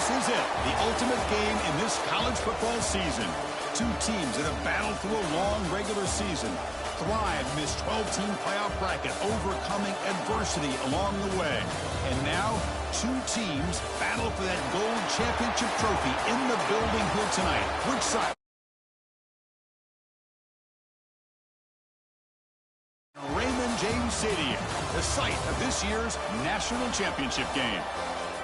This is it, the ultimate game in this college football season. Two teams that have battled through a long regular season, thrived in this 12-team playoff bracket, overcoming adversity along the way. And now, two teams battle for that gold championship trophy in the building here tonight. Which side? Raymond James Stadium, the site of this year's national championship game.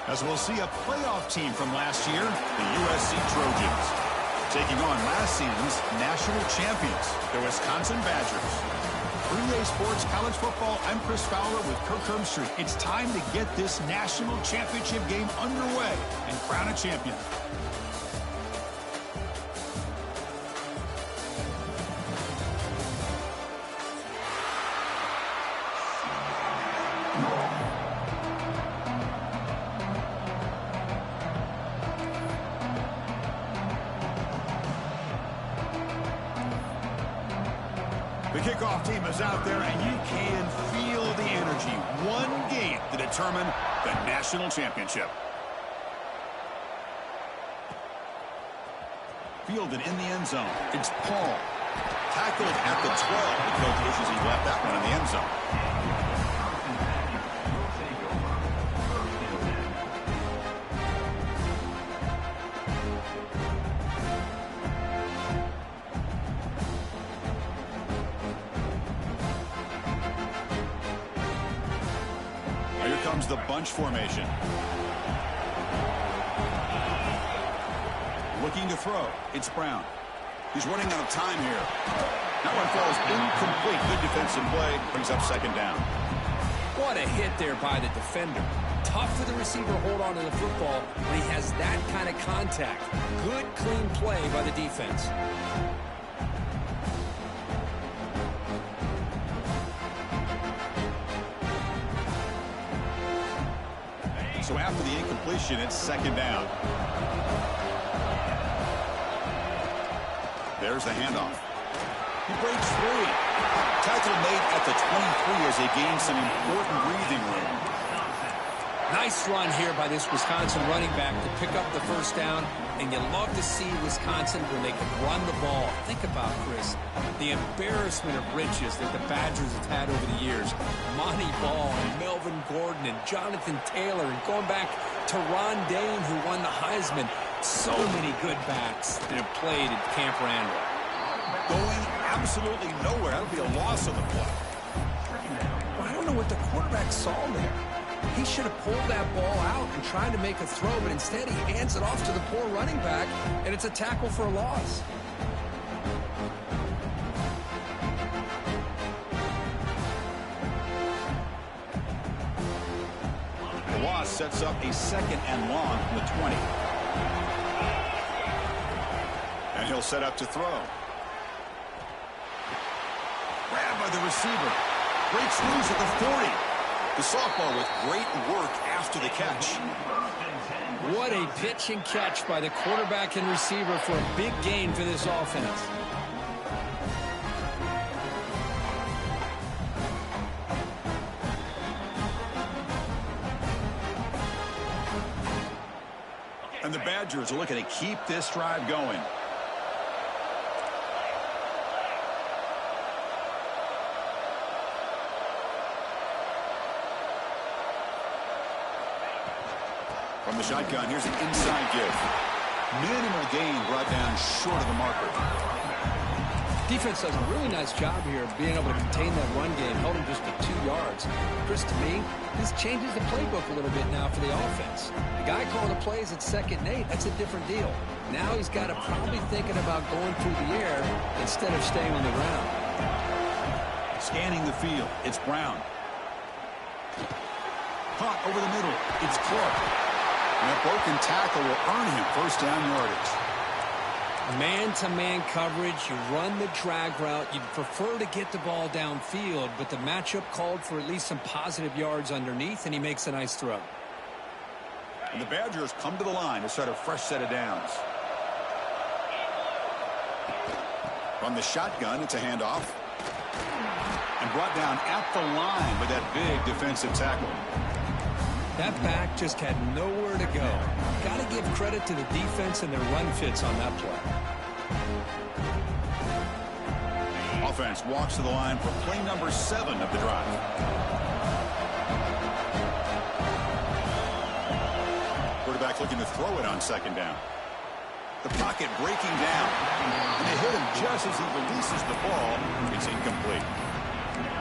As we'll see a playoff team from last year, the USC Trojans, taking on last season's national champions, the Wisconsin Badgers. 3A Sports College Football, I'm Chris Fowler with Kirk Herbstreit. It's time to get this national championship game underway and crown a champion. The kickoff team is out there, and you can feel the energy. One game to determine the national championship. Fielded in the end zone. It's Paul. Tackled at the 12. The coach wishes he left that one in the end zone. Comes the bunch formation. Looking to throw. It's Brown. He's running out of time here. That one falls incomplete. Good defensive play. Brings up second down. What a hit there by the defender. Tough for the receiver to hold on to the football when he has that kind of contact. Good, clean play by the defense. So after the incompletion, it's second down. There's the handoff. He breaks free. Tackle made at the 23 as they gain some important breathing room. Nice run here by this Wisconsin running back to pick up the first down, and you love to see Wisconsin when they can run the ball. Think about, Chris, the embarrassment of riches that the Badgers have had over the years. Monty Ball and Melvin Gordon and Jonathan Taylor, and going back to Ron Dayne, who won the Heisman. So many good backs that have played at Camp Randall. Going absolutely nowhere. That would be a loss of the play. Well, I don't know what the quarterback saw there. He should have pulled that ball out and tried to make a throw, but instead he hands it off to the poor running back, and it's a tackle for a loss. The loss sets up a second and long from the 20. And he'll set up to throw. Grabbed by the receiver. Breaks loose at the 40. The sophomore with great work after the catch. What a pitch and catch by the quarterback and receiver for a big gain for this offense. And the Badgers are looking to keep this drive going. From the shotgun, here's an inside give. Minimal gain brought down short of the marker. Defense does a really nice job here of being able to contain that run game, held him just to 2 yards. Chris, to me, this changes the playbook a little bit now for the offense. The guy calling the plays at 2nd and 8, that's a different deal. Now he's got to probably thinking about going through the air instead of staying on the ground. Scanning the field, it's Brown. Caught over the middle, it's Clark. And a broken tackle will earn him first down yardage. Man-to-man coverage, you run the drag route. You'd prefer to get the ball downfield, but the matchup called for at least some positive yards underneath, and he makes a nice throw. And the Badgers come to the line to start a fresh set of downs. From the shotgun, it's a handoff. And brought down at the line with that big defensive tackle. That back just had nowhere to go. Got to give credit to the defense and their run fits on that play. Offense walks to the line for play number 7 of the drive. Quarterback looking to throw it on second down. The pocket breaking down. And they hit him just as he releases the ball. It's incomplete.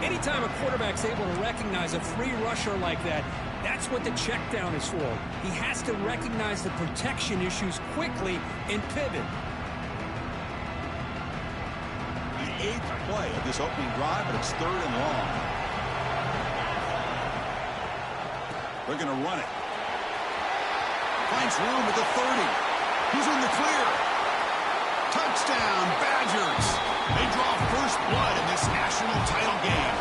Anytime a quarterback's able to recognize a free rusher like that, that's what the check down is for. He has to recognize the protection issues quickly and pivot. The 8th play of this opening drive, but it's 3rd and long. They're going to run it. Finds room at the 30. He's in the clear. Touchdown, Badgers. They draw first blood in this national title game.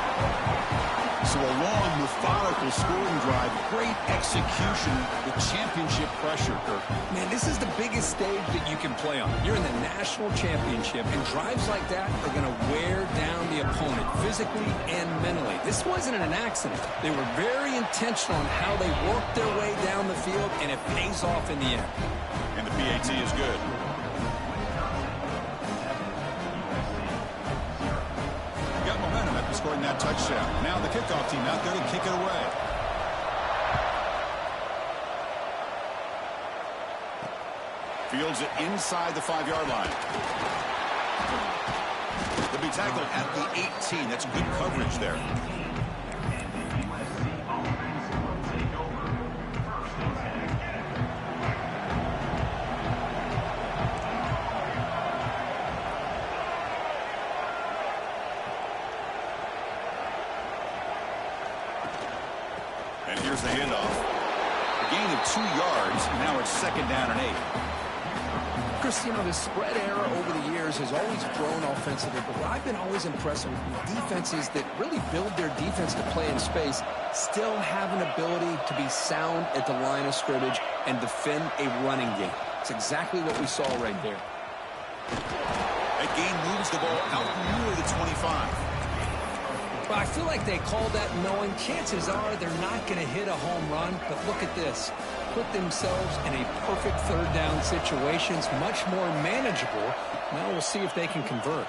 So a long, methodical scoring drive. Great execution with championship pressure, Kirk. Man, this is the biggest stage that you can play on. You're in the national championship, and drives like that are going to wear down the opponent physically and mentally. This wasn't an accident. They were very intentional in how they worked their way down the field, and it pays off in the end. And the PAT is good. Got momentum after scoring that touchdown. Now the kickoff team out there to kick it away. Fields it inside the 5-yard line. They'll be tackled at the 18. That's good coverage there. And here's the handoff. A gain of 2 yards. Now it's 2nd down and 8. Chris, you know, the spread era over the years has always grown offensively, but what I've been always impressed with defenses that really build their defense to play in space still have an ability to be sound at the line of scrimmage and defend a running game. It's exactly what we saw right there. That gain moves the ball out near the 25. But I feel like they called that knowing chances are they're not going to hit a home run. But look at this. Put themselves in a perfect 3rd down situation. It's much more manageable. Now we'll see if they can convert.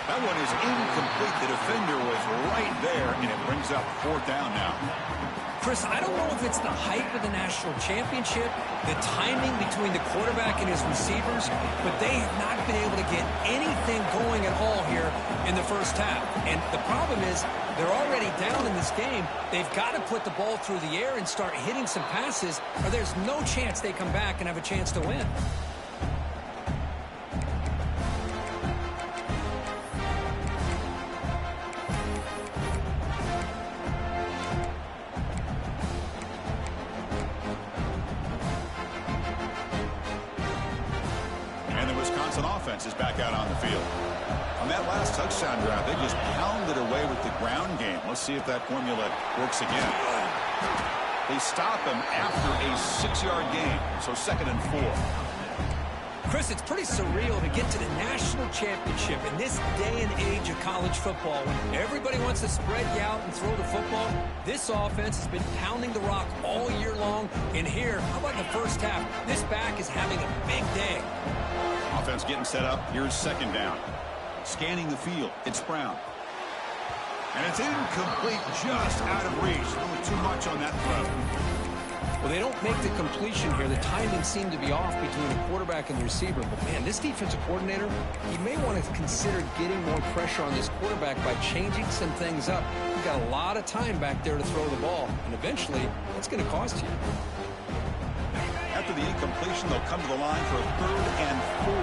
That one is incomplete. The defender was right there, and it brings up 4th down now. Chris, I don't know if it's the hype of the national championship, the timing between the quarterback and his receivers, but they have not been able to get anything going at all here in the first half. And the problem is they're already down in this game. They've got to put the ball through the air and start hitting some passes, or there's no chance they come back and have a chance to win. Offense is back out on the field. On that last touchdown drive, they just pounded away with the ground game. Let's see if that formula works again. They stop him after a 6-yard gain, so 2nd and 4. Chris, it's pretty surreal to get to the national championship in this day and age of college football when everybody wants to spread you out and throw the football. This offense has been pounding the rock all year long. And here, how about the first half? This back is having a big day. Offense getting set up. Here's 2nd down. Scanning the field. It's Brown. And it's incomplete, just out of reach. A little too much on that throw. Well, they don't make the completion here. The timing seemed to be off between the quarterback and the receiver. But, man, this defensive coordinator, he may want to consider getting more pressure on this quarterback by changing some things up. You've got a lot of time back there to throw the ball. And eventually, that's going to cost you. After the incompletion, they'll come to the line for a 3rd and 4.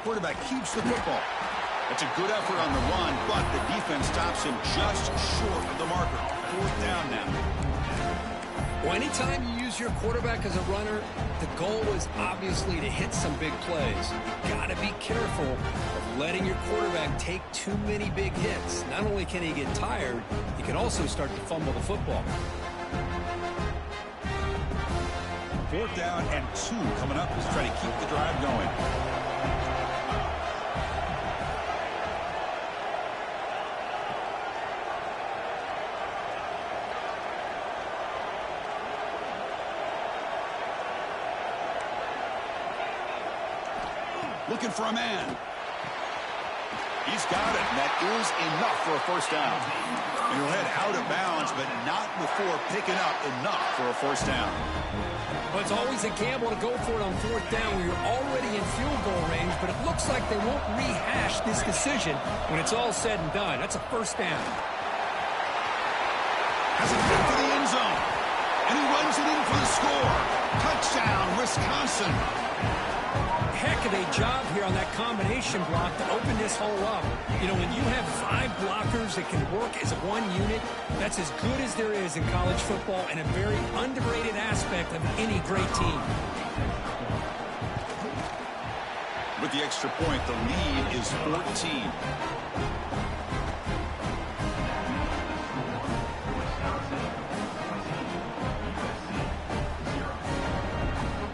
Quarterback keeps the football. That's a good effort on the run, but the defense stops him just short of the marker. 4th down now. Well, anytime you use your quarterback as a runner, the goal is obviously to hit some big plays. You got to be careful of letting your quarterback take too many big hits. Not only can he get tired, he can also start to fumble the football. 4th down and 2 coming up to try to keep the drive going. looking for a man. He's got it, and that is enough for a first down. And he'll head out of bounds, but not before picking up enough for a first down. Well, it's always a gamble to go for it on fourth down when you're already in field goal range, but it looks like they won't rehash this decision when it's all said and done. That's a first down. Has it back to the end zone. And he runs it in for the score. Touchdown, Wisconsin. Heck of a job here on that combination block to open this hole up. You know, when you have 5 blockers that can work as one unit, that's as good as there is in college football and a very underrated aspect of any great team. With the extra point, the lead is 14.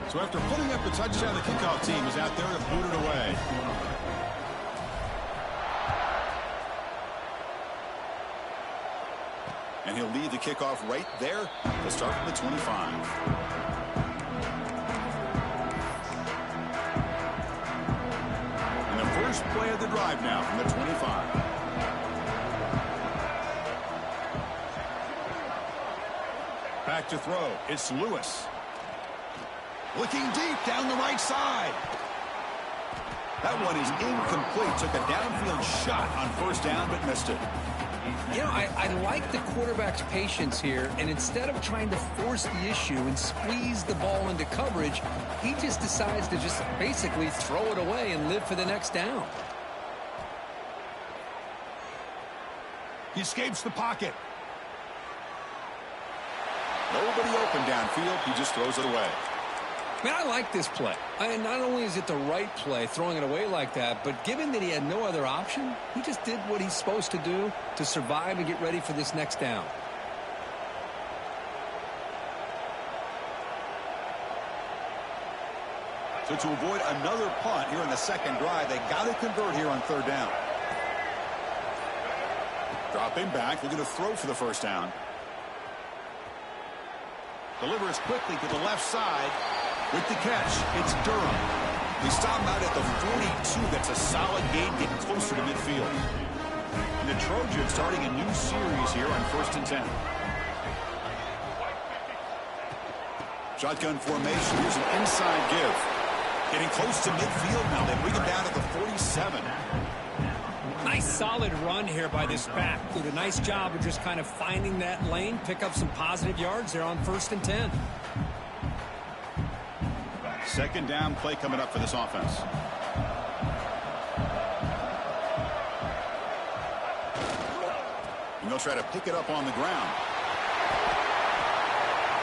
So after putting up the touchdown, the kickoff team is out there to boot it away. And he'll lead the kickoff right there to start from the 25. And the first play of the drive now from the 25. Back to throw. It's Lewis. Looking deep down the right side. That one is incomplete. Took a downfield shot on first down, but missed it. You know, I like the quarterback's patience here, and instead of trying to force the issue and squeeze the ball into coverage, he just decides to just basically throw it away and live for the next down. He escapes the pocket. Nobody open downfield. He just throws it away. Man, I like this play. Not only is it the right play, throwing it away like that, but given that he had no other option, he just did what he's supposed to do to survive and get ready for this next down. So to avoid another punt here in the second drive, they got to convert here on third down. Dropping back, looking to throw for the first down. Delivers quickly to the left side. With the catch, it's Durham. They stop him out at the 42. That's a solid gain, getting closer to midfield. And the Trojans starting a new series here on 1st and 10. Shotgun formation. Here's an inside give. Getting close to midfield now. They bring him down to the 47. Nice solid run here by this back. Did a nice job of just kind of finding that lane, pick up some positive yards there on 1st and 10. Second down play coming up for this offense. And they'll try to pick it up on the ground.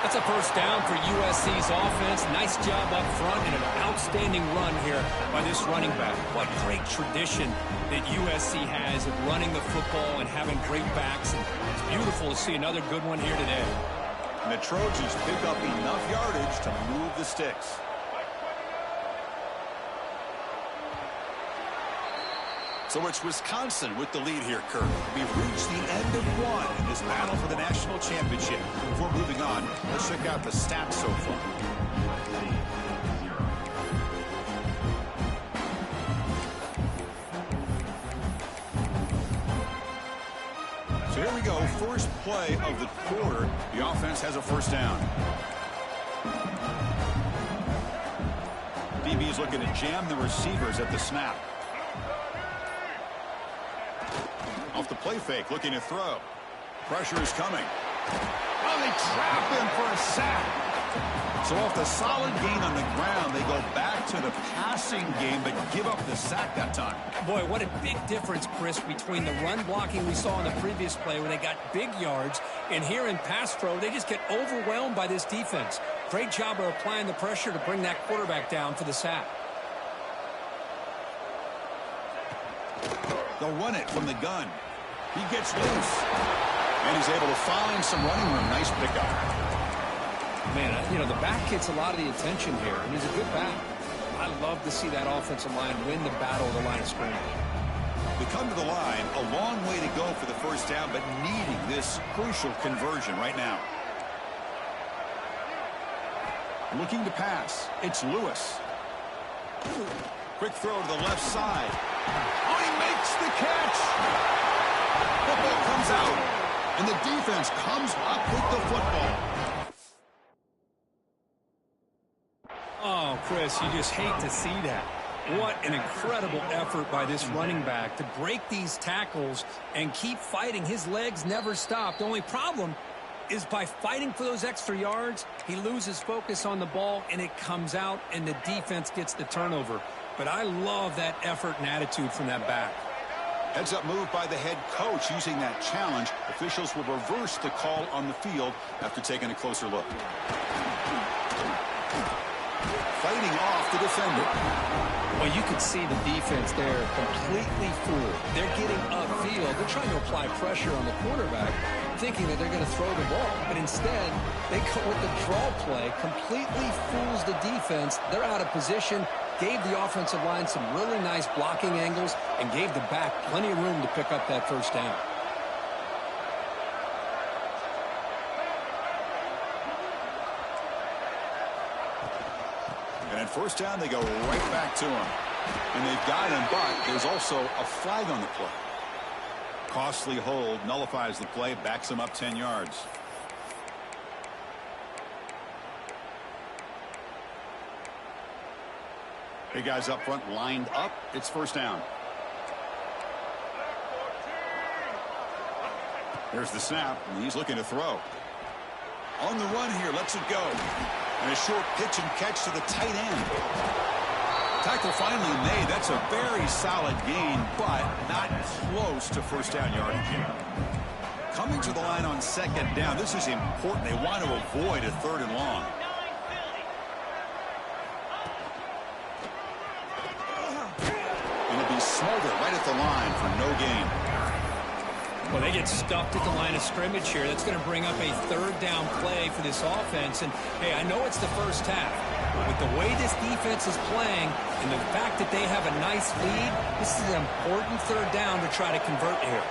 That's a first down for USC's offense. Nice job up front and an outstanding run here by this running back. What great tradition that USC has of running the football and having great backs. And it's beautiful to see another good one here today. And the Trojans pick up enough yardage to move the sticks. So it's Wisconsin with the lead here, Kirk. We've reached the end of one in this battle for the national championship. Before moving on, let's check out the stats so far. So here we go. First play of the quarter. The offense has a first down. DB is looking to jam the receivers at the snap. Off the play fake, looking to throw. Pressure is coming. Oh, they trap him for a sack. So off the solid gain on the ground, they go back to the passing game, but give up the sack that time. Boy, what a big difference, Chris, between the run blocking we saw in the previous play where they got big yards, and here in pass pro, they just get overwhelmed by this defense. Great job of applying the pressure to bring that quarterback down for the sack. They'll run it from the gun. He gets loose. And he's able to find some running room. Nice pickup. Man, you know, the back gets a lot of the attention here, and he's a good back. I love to see that offensive line win the battle of the line of scrimmage. They come to the line, a long way to go for the first down, but needing this crucial conversion right now. Looking to pass. It's Lewis. Quick throw to the left side. Oh, he makes the catch. Football comes out, and the defense comes up with the football. Oh, Chris, you just hate to see that. What an incredible effort by this running back to break these tackles and keep fighting. His legs never stopped. The only problem is by fighting for those extra yards, he loses focus on the ball, and it comes out, and the defense gets the turnover. But I love that effort and attitude from that back. Heads-up move by the head coach. Using that challenge, officials will reverse the call on the field after taking a closer look. Fighting off the defender. Well, you can see the defense there completely fooled. They're getting upfield. They're trying to apply pressure on the quarterback, thinking that they're going to throw the ball. But instead, they go with the draw play, completely fools the defense. They're out of position, gave the offensive line some really nice blocking angles, and gave the back plenty of room to pick up that first down. And at first down, they go right back to him. And they've got him, but there's also a flag on the play. Costly hold, nullifies the play, backs him up 10 yards. Big guys up front lined up. It's first down. There's the snap, and he's looking to throw. On the run here, lets it go. And a short pitch and catch to the tight end. Tackle finally made. That's a very solid gain, but not close to first down yardage. Coming to the line on second down. This is important. They want to avoid a third and long. And it'll be Smolder right at the line for no gain. Well, they get stuffed at the line of scrimmage here. That's going to bring up a third down play for this offense. And, hey, I know it's the first half. But with the way this defense is playing and the fact that they have a nice lead, this is an important third down to try to convert here.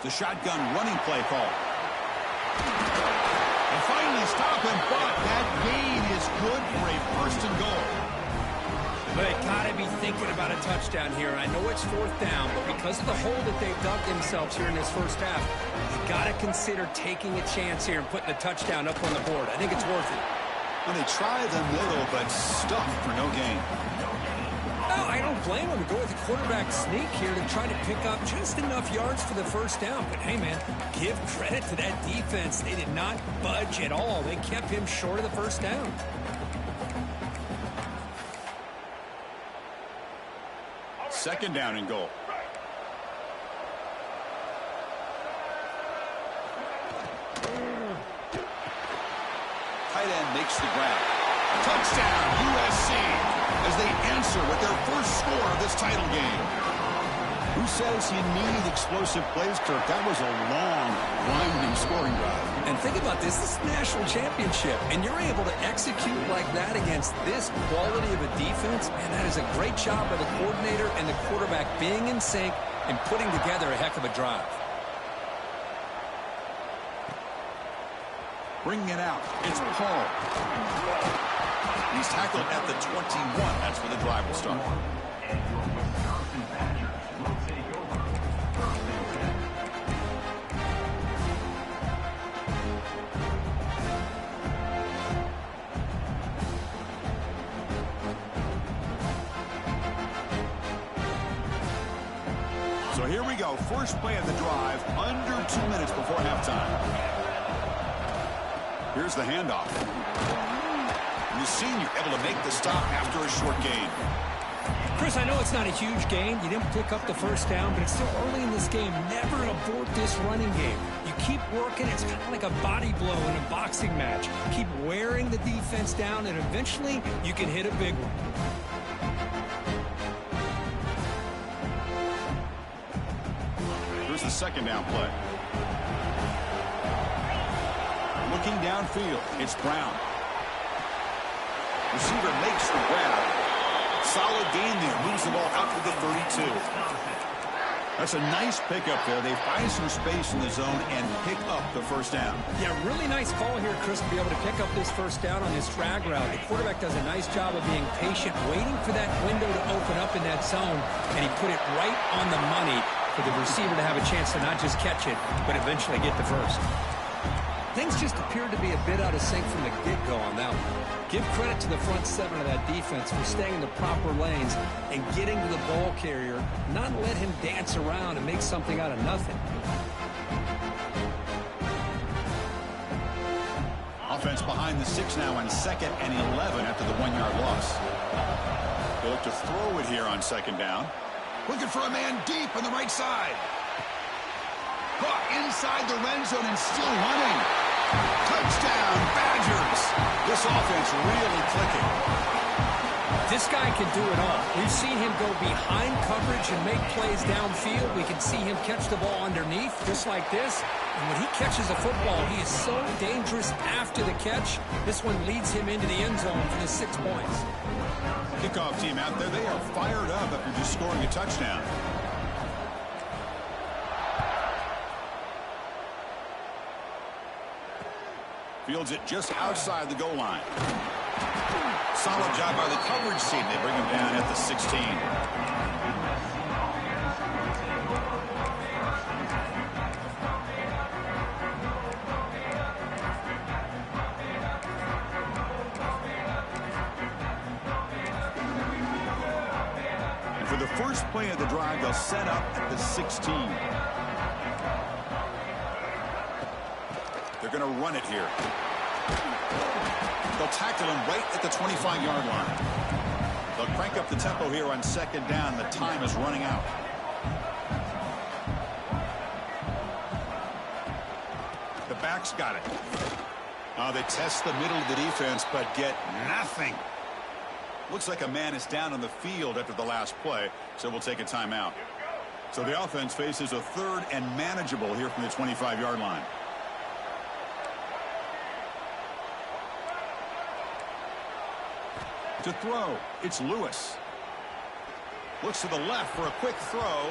The shotgun running play call. And finally stop him, but that gain is good for a first and goal. But they got to be thinking about a touchdown here. I know it's fourth down, but because of the hole that they've dug themselves here in this first half, you got to consider taking a chance here and putting a touchdown up on the board. I think it's worth it. Well, they try the middle, but stuffed for no gain. Oh, I don't blame them to go with the quarterback sneak here to try to pick up just enough yards for the first down. But, hey, man, give credit to that defense. They did not budge at all. They kept him short of the first down. Second down and goal. Tight end makes the grab. Touchdown, USC, as they answer with their first score of this title game. Who says you need explosive plays, Kirk? That was a long, winding scoring drive. And think about this. This is a national championship, and you're able to execute like that against this quality of a defense. Man, that is a great job by the coordinator and the quarterback being in sync and putting together a heck of a drive. Bringing it out. It's Paul. He's tackled at the 21. That's where the drive will start. So here we go. First play of the drive, under 2 minutes before halftime. Here's the handoff. And the senior able to make the stop after a short gain. Chris, I know it's not a huge gain. You didn't pick up the first down, but it's still early in this game. Never abort this running game. You keep working. It's kind of like a body blow in a boxing match. Keep wearing the defense down, and eventually you can hit a big one. Here's the second down play. Looking downfield, it's Brown. Receiver makes the grab. Solid gain there. Moves the ball out to the 32. That's a nice pickup there. They find some space in the zone and pick up the first down. Yeah, really nice call here, Chris, to be able to pick up this first down on this drag route. The quarterback does a nice job of being patient, waiting for that window to open up in that zone, and he put it right on the money for the receiver to have a chance to not just catch it, but eventually get the first. Things just appeared to be a bit out of sync from the get-go on that one. Give credit to the front seven of that defense for staying in the proper lanes and getting to the ball carrier, not let him dance around and make something out of nothing. Offense behind the 6 now on 2nd and 11 after the 1-yard loss. They look to throw it here on 2nd down. Looking for a man deep on the right side. Caught inside the red zone and still running. Touchdown, Badgers. This offense really clicking. This guy can do it all. We've seen him go behind coverage and make plays downfield. We can see him catch the ball underneath, just like this. And when he catches a football, he is so dangerous after the catch. This one leads him into the end zone for the 6 points. Kickoff team out there, they are fired up after just scoring a touchdown. Fields it just outside the goal line. Solid job by the coverage team. They bring him down at the 16. And for the first play of the drive, they'll set up at the 16. They're going to run it here. They'll tackle him right at the 25-yard line. They'll crank up the tempo here on 2nd down. The time is running out. The backs got it. Oh, they test the middle of the defense, but get nothing. Looks like a man is down on the field after the last play, so we'll take a timeout. So the offense faces a 3rd and manageable here from the 25-yard line. To throw, it's Lewis. Looks to the left for a quick throw.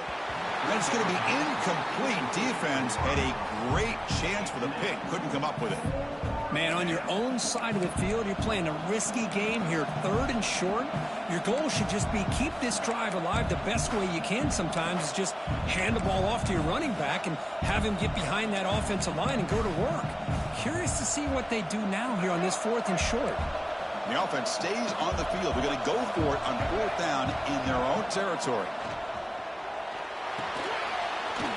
That's going to be incomplete. Defense had a great chance for the pick. Couldn't come up with it. Man, on your own side of the field, you're playing a risky game here. 3rd and short. Your goal should just be keep this drive alive the best way you can sometimes is just hand the ball off to your running back and have him get behind that offensive line and go to work. Curious to see what they do now here on this 4th and short. The offense stays on the field. They're going to go for it on 4th down in their own territory.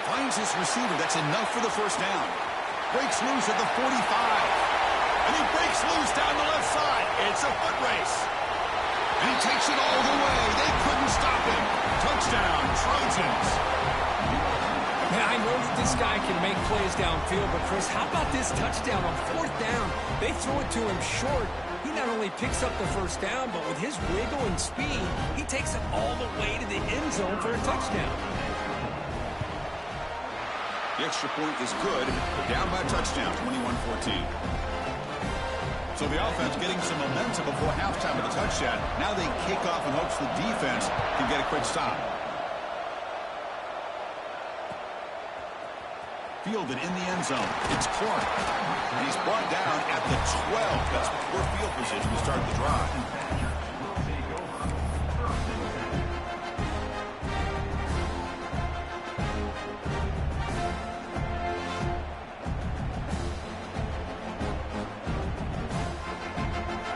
Finds his receiver. That's enough for the first down. Breaks loose at the 45. And he breaks loose down the left side. It's a foot race. And he takes it all the way. They couldn't stop him. Touchdown, Trojans. Man, I know that this guy can make plays downfield, but Chris, how about this touchdown on 4th down? They throw it to him short. He not only picks up the first down, but with his wiggle and speed, he takes it all the way to the end zone for a touchdown. The extra point is good. They're down by a touchdown, 21-14. So the offense getting some momentum before halftime with a touchdown. Now they kick off in hopes the defense can get a quick stop. Fielded in the end zone. It's Clark. And he's brought down at the 12. That's poor field position to start the drive.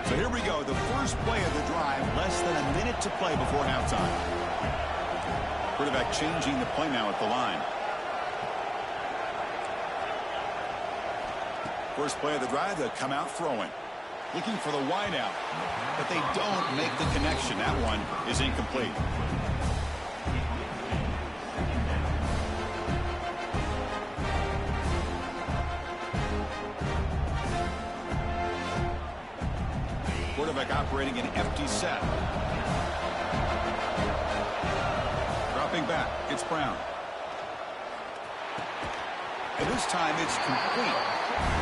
So here we go. The first play of the drive. Less than a minute to play before halftime. Quarterback changing the play now at the line. First play of the drive, they'll come out throwing. Looking for the wide out. But they don't make the connection. That one is incomplete. Quarterback operating an empty set. Dropping back, it's Brown. And this time it's complete.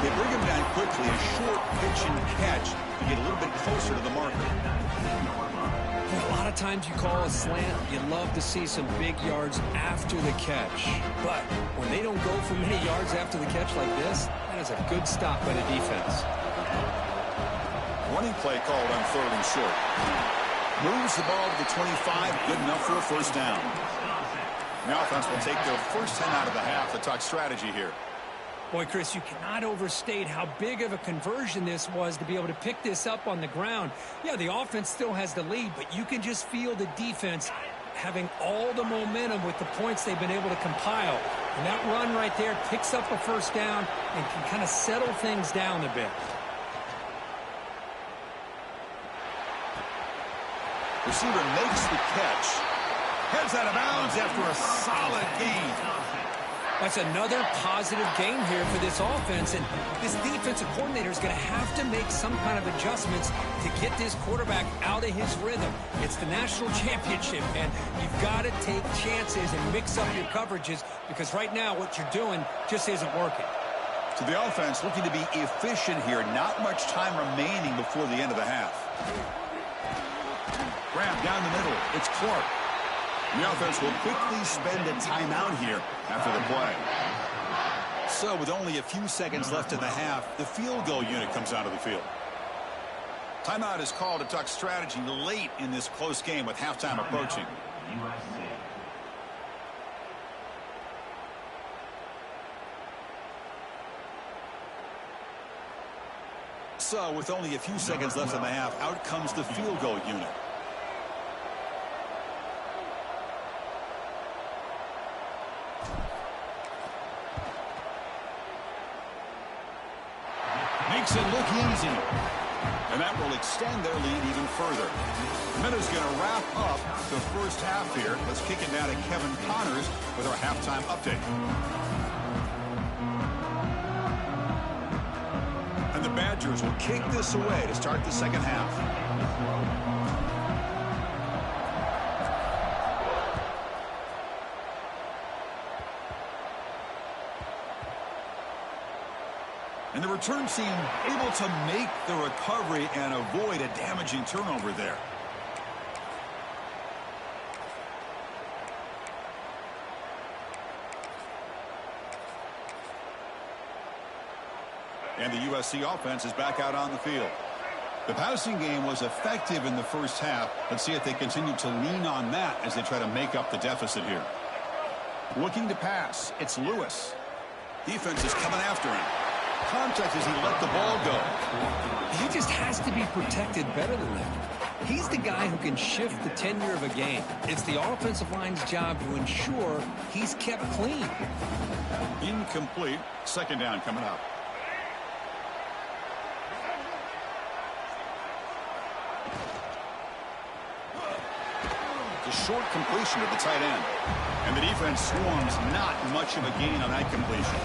They bring him down quickly, a short pitch and catch to get a little bit closer to the marker. A lot of times you call a slant, you love to see some big yards after the catch. But when they don't go for many yards after the catch like this, that is a good stop by the defense. Running play called on 3rd and short. Moves the ball to the 25, good enough for a first down. The offense will take their first 10 out of the half to talk strategy here. Boy, Chris, you cannot overstate how big of a conversion this was to be able to pick this up on the ground. Yeah, the offense still has the lead, but you can just feel the defense having all the momentum with the points they've been able to compile. And that run right there picks up a first down and can kind of settle things down a bit. Receiver makes the catch. Heads out of bounds after a solid gain. That's another positive gain here for this offense, and this defensive coordinator is going to have to make some kind of adjustments to get this quarterback out of his rhythm. It's the national championship, and you've got to take chances and mix up your coverages because right now what you're doing just isn't working. So the offense looking to be efficient here. Not much time remaining before the end of the half. Grab down the middle. It's Clark. The offense will quickly spend a timeout here after the play. So with only a few seconds left in the half, the field goal unit comes out of the field. Timeout is called to talk strategy late in this close game with halftime approaching. So with only a few seconds left in the half, out comes the field goal unit. Makes it look easy. And that will extend their lead even further. The Minnows going to wrap up the first half here. Let's kick it now to Kevin Connors with our halftime update. And the Badgers will kick this away to start the second half. And the return team able to make the recovery and avoid a damaging turnover there. And the USC offense is back out on the field. The passing game was effective in the first half. Let's see if they continue to lean on that as they try to make up the deficit here. Looking to pass, it's Lewis. Defense is coming after him. Contact as he let the ball go. He just has to be protected better than that. He's the guy who can shift the tenure of a game. It's the offensive line's job to ensure he's kept clean. Incomplete. Second down coming up. The short completion to the tight end. And the defense swarms not much of a gain on that completion.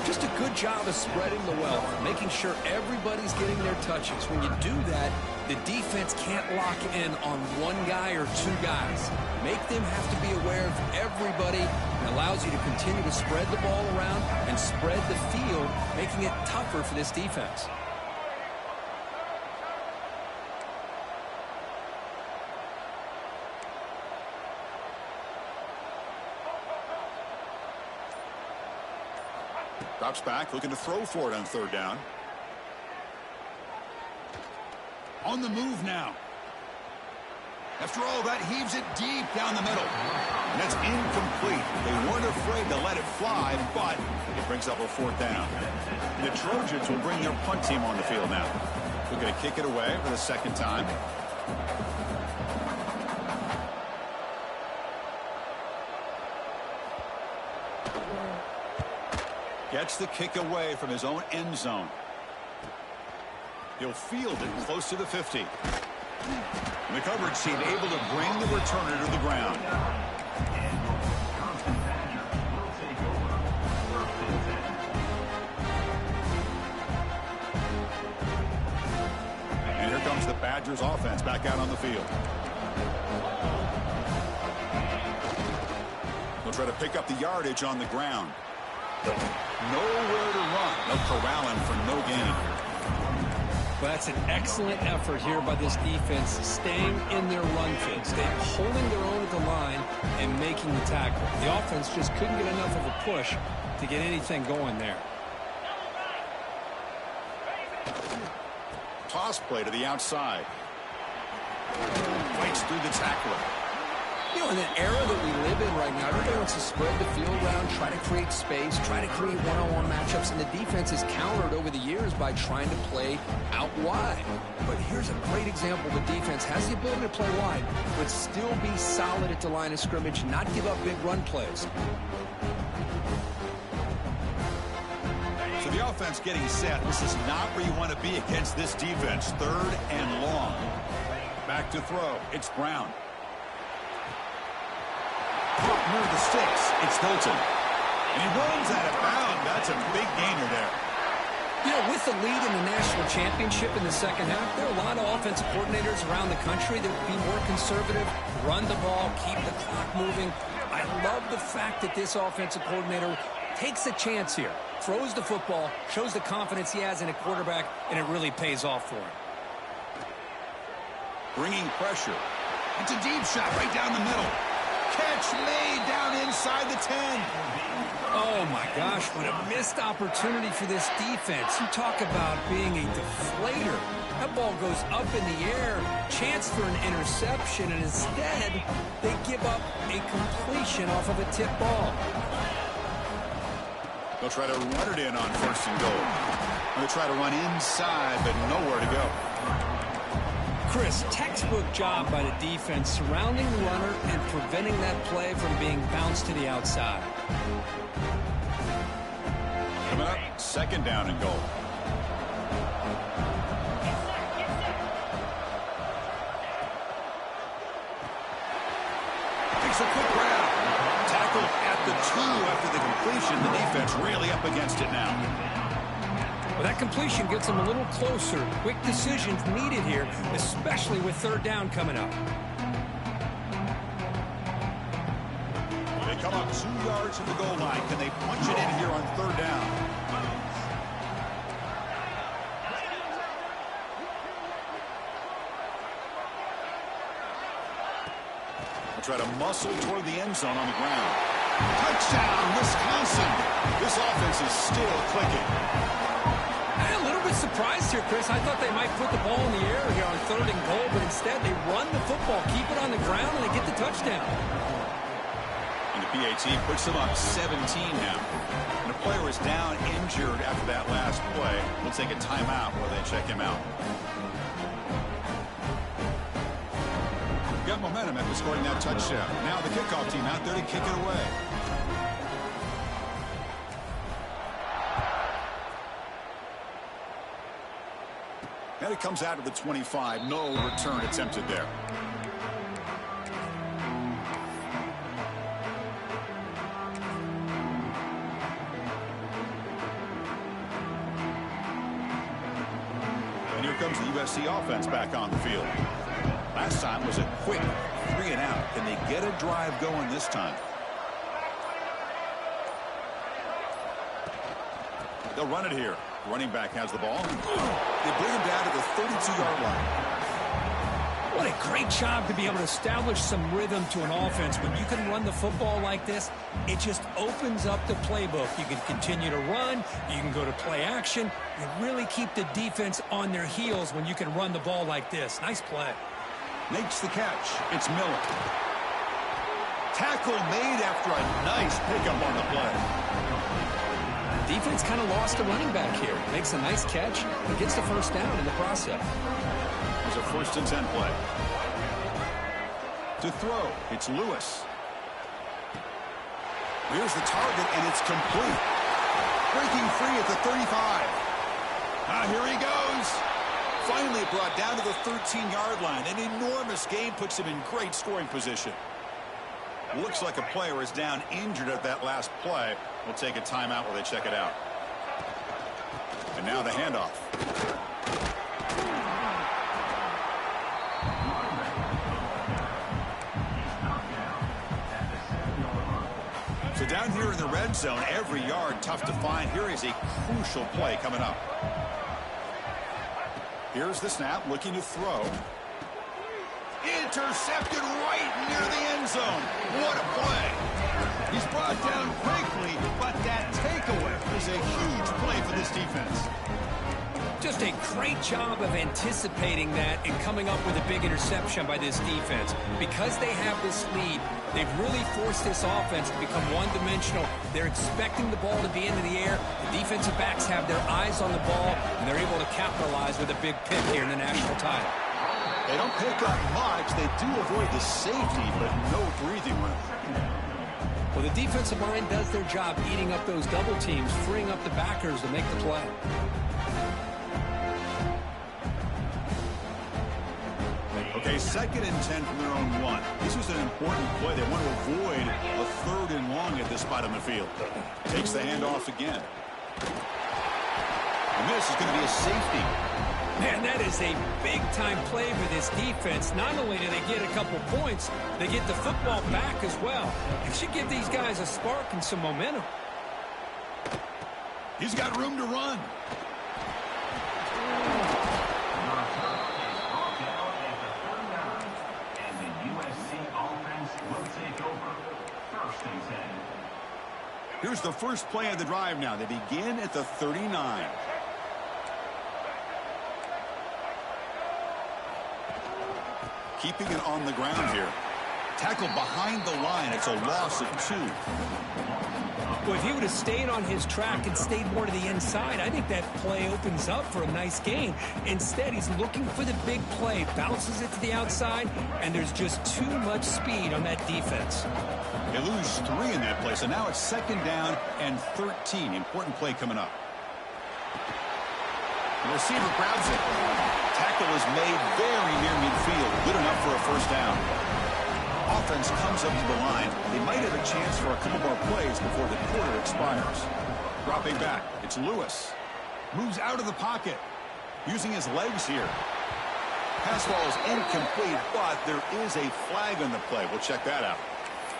Just a good job of spreading the wealth, making sure everybody's getting their touches. When you do that, the defense can't lock in on one guy or two guys. Make them have to be aware of everybody, and allows you to continue to spread the ball around and spread the field, making it tougher for this defense. Drops back, looking to throw for it on third down. On the move now. After all that, heaves it deep down the middle. And that's incomplete. They weren't afraid to let it fly, but it brings up a fourth down. The Trojans will bring their punt team on the field now. They're going to kick it away for the second time. Gets the kick away from his own end zone. He'll field it close to the 50. And the coverage team able to bring the returner to the ground. And here comes the Badgers offense back out on the field. They'll try to pick up the yardage on the ground. Nowhere to run. They'll corral him for no gain. Well, that's an excellent effort here by this defense, staying in their run fit, staying holding their own at the line and making the tackle. The offense just couldn't get enough of a push to get anything going there. Toss play to the outside. Fights through the tackler. You know, in the era that we live in right now, everybody wants to spread the field around, try to create space, try to create one-on-one matchups, and the defense is countered over the years by trying to play out wide. But here's a great example. The defense has the ability to play wide, but still be solid at the line of scrimmage, not give up big run plays. So the offense getting set. This is not where you want to be against this defense. 3rd and long. Back to throw. It's Brown. Caught near the sticks. It's Hilton. And he runs out of bounds. That's a big gainer there. You know, with the lead in the national championship in the second half, there are a lot of offensive coordinators around the country that would be more conservative, run the ball, keep the clock moving. I love the fact that this offensive coordinator takes a chance here, throws the football, shows the confidence he has in a quarterback, and it really pays off for him. Bringing pressure. It's a deep shot right down the middle. Catch made down inside the 10. Oh, my gosh, what a missed opportunity for this defense. You talk about being a deflator. That ball goes up in the air, chance for an interception, and instead they give up a completion off of a tip ball. They'll try to run it in on 1st and goal. They'll try to run inside, but nowhere to go. Chris, textbook job by the defense surrounding the runner and preventing that play from being bounced to the outside. Coming up, 2nd down and goal. Takes a quick grab. Tackled at the 2 after the completion. The defense really up against it now. Well, that completion gets them a little closer. Quick decisions needed here, especially with 3rd down coming up. They come up 2 yards from the goal line. Can they punch it in here on 3rd down? They'll try to muscle toward the end zone on the ground. Touchdown, Wisconsin. This offense is still clicking. Surprised here, Chris. I thought they might put the ball in the air here on 3rd and goal, but instead they run the football, keep it on the ground, and they get the touchdown. And the PAT puts them up 17 now. And the player is down injured after that last play. We'll take a timeout while they check him out. Got momentum after scoring that touchdown. Now the kickoff team out there to kick it away. And it comes out of the 25. No return attempted there. And here comes the USC offense back on the field. Last time was a quick 3 and out. Can they get a drive going this time? They'll run it here. Running back has the ball. They bring him down to the 32-yard line. What a great job to be able to establish some rhythm to an offense. When you can run the football like this, it just opens up the playbook. You can continue to run. You can go to play action. You really keep the defense on their heels when you can run the ball like this. Nice play. Makes the catch. It's Miller. Tackle made after a nice pickup on the play. Defense kind of lost a running back here. Makes a nice catch and gets the 1st down in the process. There's a 1st and 10 play. To throw, it's Lewis. Here's the target, and it's complete. Breaking free at the 35. Here he goes. Finally brought down to the 13-yard line. An enormous gain puts him in great scoring position. Looks like a player is down injured at that last play. We'll take a timeout while they check it out. And now the handoff. So down here in the red zone, every yard tough to find. Here is a crucial play coming up. Here's the snap, looking to throw. Intercepted right near the end zone. What a play. He's brought down quickly, but that takeaway is a huge play for this defense. Just a great job of anticipating that and coming up with a big interception by this defense. Because they have this lead, they've really forced this offense to become one-dimensional. They're expecting the ball to be into the air. The defensive backs have their eyes on the ball, and they're able to capitalize with a big pick here in the national title. They don't pick up much. They do avoid the safety, but no breathing room. Well, the defensive line does their job eating up those double teams, freeing up the backers to make the play. Okay, 2nd and 10 from their own 1. This was an important play. They want to avoid a 3rd and long at this spot on the field. Takes the handoff again. And this is going to be a safety. Man, that is a big-time play for this defense. Not only do they get a couple points, they get the football back as well. It should give these guys a spark and some momentum. He's got room to run. Here's the first play of the drive now. They begin at the 39. Keeping it on the ground here. Tackled behind the line. It's a loss of 2. Well, if he would have stayed on his track and stayed more to the inside, I think that play opens up for a nice gain. Instead, he's looking for the big play, bounces it to the outside, and there's just too much speed on that defense. They lose 3 in that play, so now it's 2nd down and 13. Important play coming up. The receiver grabs it. Tackle is made very near midfield. Good enough for a 1st down. Offense comes up to the line. They might have a chance for a couple more plays before the quarter expires. Dropping back, it's Lewis. Moves out of the pocket, using his legs here. Pass ball is incomplete, but there is a flag on the play. We'll check that out.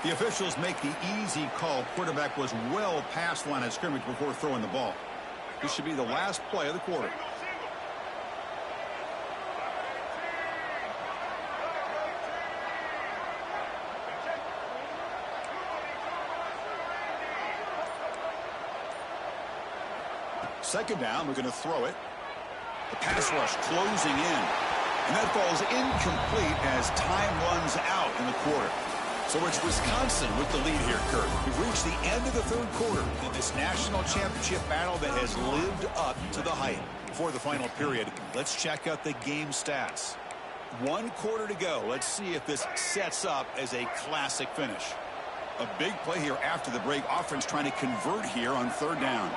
The officials make the easy call. Quarterback was well past line of scrimmage before throwing the ball. This should be the last play of the quarter. Second down, we're going to throw it. The pass rush closing in. And that ball's incomplete as time runs out in the quarter. So it's Wisconsin with the lead here, Kurt. We've reached the end of the 3rd quarter in this national championship battle that has lived up to the hype. Before the final period, let's check out the game stats. 1 quarter to go. Let's see if this sets up as a classic finish. A big play here after the break. Offense trying to convert here on 3rd down.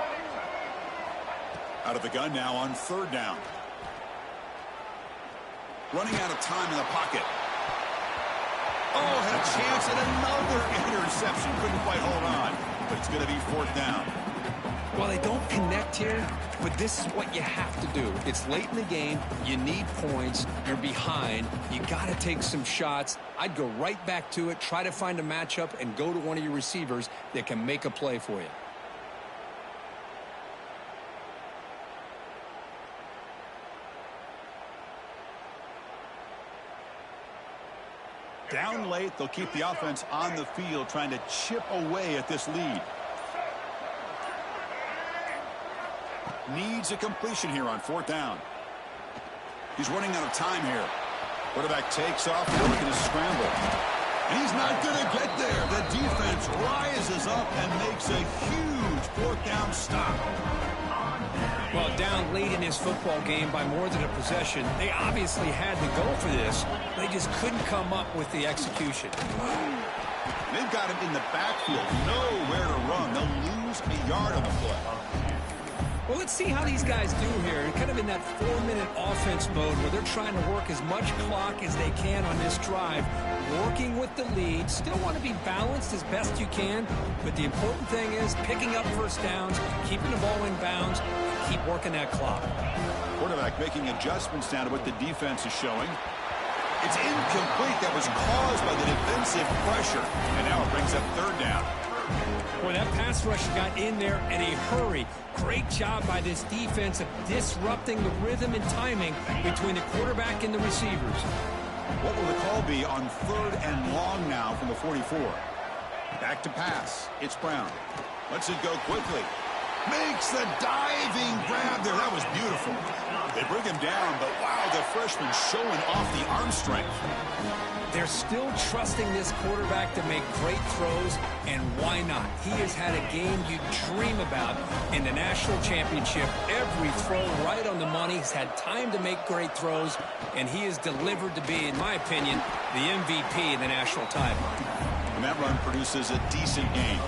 Out of the gun now on 3rd down. Running out of time in the pocket. Oh, had a chance at another interception. Couldn't quite hold on. But it's going to be 4th down. Well, they don't connect here, but this is what you have to do. It's late in the game. You need points. You're behind. You got to take some shots. I'd go right back to it, try to find a matchup, and go to one of your receivers that can make a play for you. Down late, they'll keep the offense on the field trying to chip away at this lead. Needs a completion here on 4th down. He's running out of time here. Quarterback takes off. They're looking to scramble. And he's not going to get there. The defense rises up and makes a huge 4th down stop. Well, down late in this football game by more than a possession, they obviously had to go for this. They just couldn't come up with the execution. They've got him in the backfield, nowhere to run. They'll lose a yard on the play. Well, let's see how these guys do here. Kind of in that 4-minute offense mode where they're trying to work as much clock as they can on this drive, working with the lead. Still want to be balanced as best you can, but the important thing is picking up 1st downs, keeping the ball in bounds, keep working that clock. Quarterback making adjustments now to what the defense is showing. It's incomplete. That was caused by the defensive pressure. And now it brings up 3rd down. Boy, that pass rush got in there in a hurry. Great job by this defense of disrupting the rhythm and timing between the quarterback and the receivers. What will the call be on 3rd and long now from the 44? Back to pass. It's Brown. Lets it go quickly. Makes the diving grab there. That was beautiful. They bring him down, but wow, the freshman showing off the arm strength. They're still trusting this quarterback to make great throws, and why not? He has had a game you dream about in the national championship. Every throw right on the money. He's had time to make great throws, and he is delivered to be, in my opinion, the MVP in the national title. And that run produces a decent gain.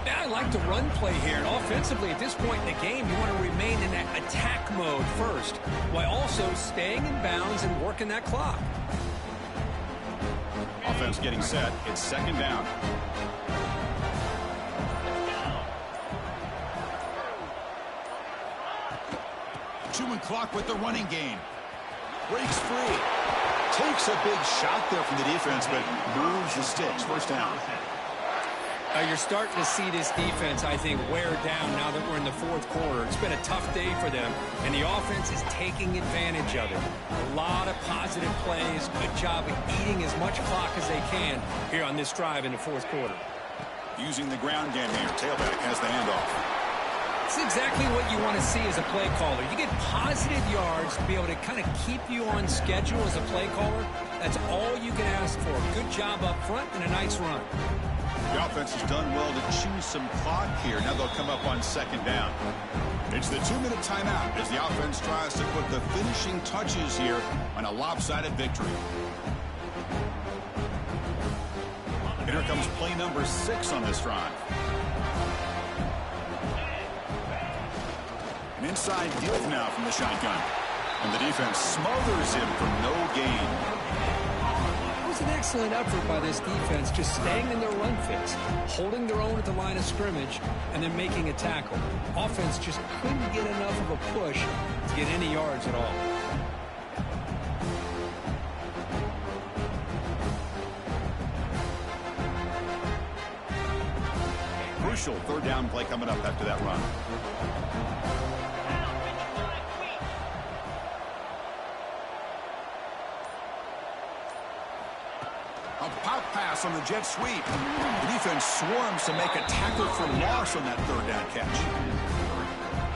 I like the run play here, and offensively at this point in the game, you want to remain in that attack mode first, while also staying in bounds and working that clock. Offense getting set. It's 2nd down. Chewing clock with the running game. Breaks free. Takes a big shot there from the defense, but moves the sticks. 1st down. You're starting to see this defense, I think, wear down now that we're in the 4th quarter. It's been a tough day for them, and the offense is taking advantage of it. A lot of positive plays. Good job of eating as much clock as they can here on this drive in the 4th quarter. Using the ground game here. Tailback has the handoff. It's exactly what you want to see as a play caller. You get positive yards to be able to kind of keep you on schedule as a play caller. That's all you can ask for. Good job up front and a nice run. The offense has done well to chew some clock here. Now they'll come up on 2nd down. It's the 2-minute timeout as the offense tries to put the finishing touches here on a lopsided victory. And here comes play number 6 on this drive. An inside give now from the shotgun. And the defense smothers him for no gain. An excellent effort by this defense, just staying in their run fix, holding their own at the line of scrimmage, and then making a tackle. Offense just couldn't get enough of a push to get any yards at all. Crucial 3rd down play coming up after that run. A pop pass on the jet sweep. The defense swarms to make a tackle for loss on that 3rd down catch.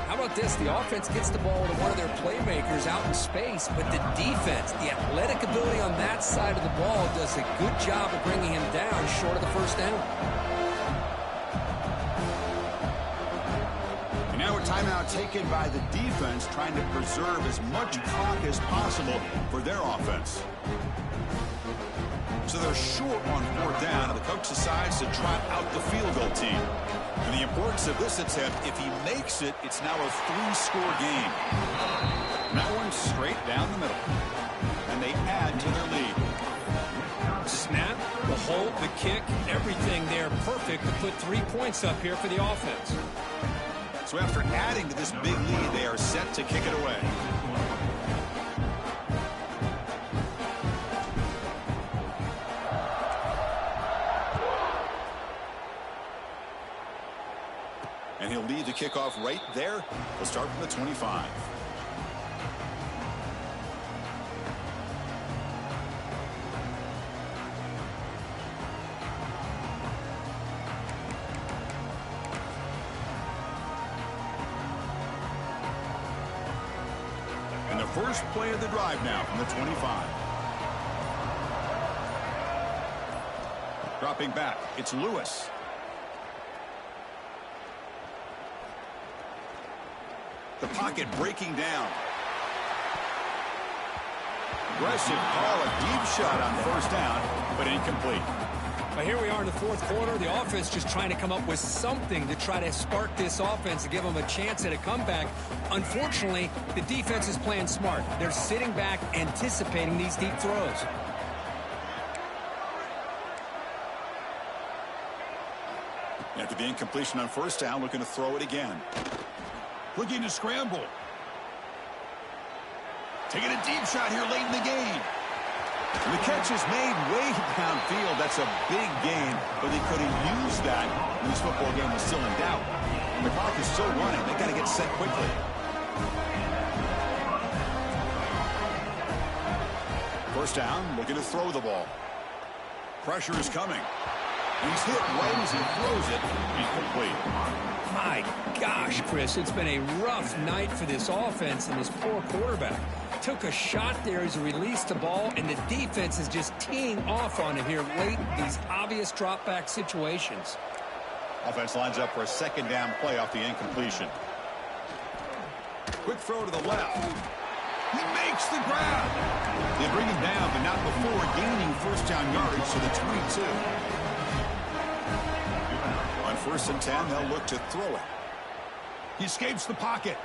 How about this? The offense gets the ball to one of their playmakers out in space, but the defense, the athletic ability on that side of the ball does a good job of bringing him down short of the 1st down. And now a timeout taken by the defense, trying to preserve as much clock as possible for their offense. So they're short on 4th down, and the coach decides to trot out the field goal team. And the importance of this attempt, if he makes it, it's now a 3-score game. And that one straight down the middle. And they add to their lead. Snap, the hold, the kick, everything there perfect to put 3 points up here for the offense. So after adding to this big lead, they are set to kick it away. And he'll lead the kickoff right there. We'll start from the 25. And the first play of the drive now from the 25. Dropping back, it's Lewis. The pocket breaking down. Aggressive call, a deep shot on 1st down, but incomplete. But here we are in the 4th quarter. The offense just trying to come up with something to try to spark this offense to give them a chance at a comeback. Unfortunately, the defense is playing smart. They're sitting back, anticipating these deep throws. After the incompletion on 1st down, looking to throw it again. Looking to scramble. Taking a deep shot here late in the game. The catch is made way downfield. That's a big gain, but they could have used that when this football game was still in doubt. The clock is still running. They got to get set quickly. First down, looking to throw the ball. Pressure is coming. He's hit right as he throws it. Incomplete. My gosh, Chris, it's been a rough night for this offense and this poor quarterback. Took a shot there as he released the ball, and the defense is just teeing off on him here late in these obvious drop-back situations. Offense lines up for a second down play off the incompletion. Quick throw to the left. He makes the grab. They bring him down, but not before gaining first down yardage to the 22. On 1st and 10, they'll look to throw it. He escapes the pocket.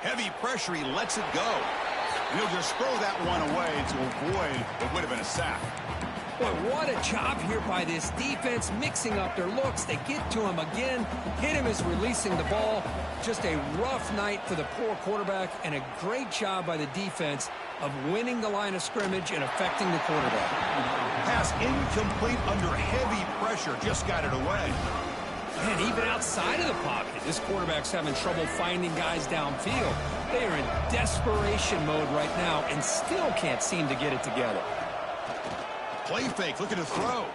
Heavy pressure, he lets it go. And he'll just throw that one away to avoid what would have been a sack. Boy, what a job here by this defense, mixing up their looks. They get to him again, hit him as releasing the ball. Just a rough night for the poor quarterback, and a great job by the defense of winning the line of scrimmage and affecting the quarterback. Pass incomplete under heavy pressure, just got it away. And even outside of the pocket, this quarterback's having trouble finding guys downfield. They are in desperation mode right now and still can't seem to get it together. Play fake, looking to throw.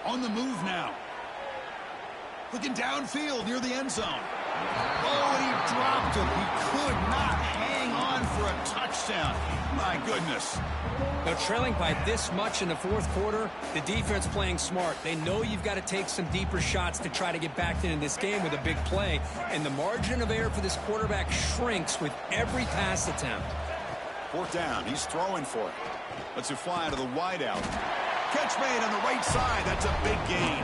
On the move now. Looking downfield near the end zone. Oh, and he dropped him. He could not hang on for a touchdown. My goodness. Now, trailing by this much in the fourth quarter, the defense playing smart. They know you've got to take some deeper shots to try to get back into this game with a big play. And the margin of error for this quarterback shrinks with every pass attempt. 4th down. He's throwing for it. Lets it fly to the wideout. Catch made on the right side. That's a big gain.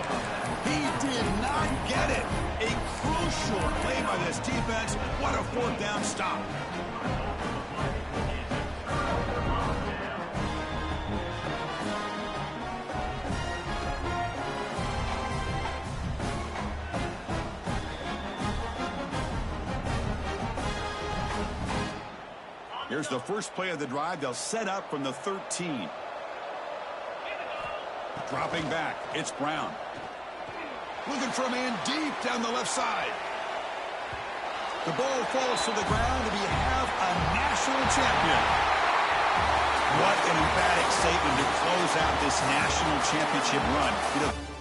He did not get it. A crucial play by this defense. What a 4th down stop. Here's the first play of the drive. They'll set up from the 13. Dropping back, it's Brown. Looking for a man deep down the left side. The ball falls to the ground, and we have a national champion. What an emphatic statement to close out this national championship run.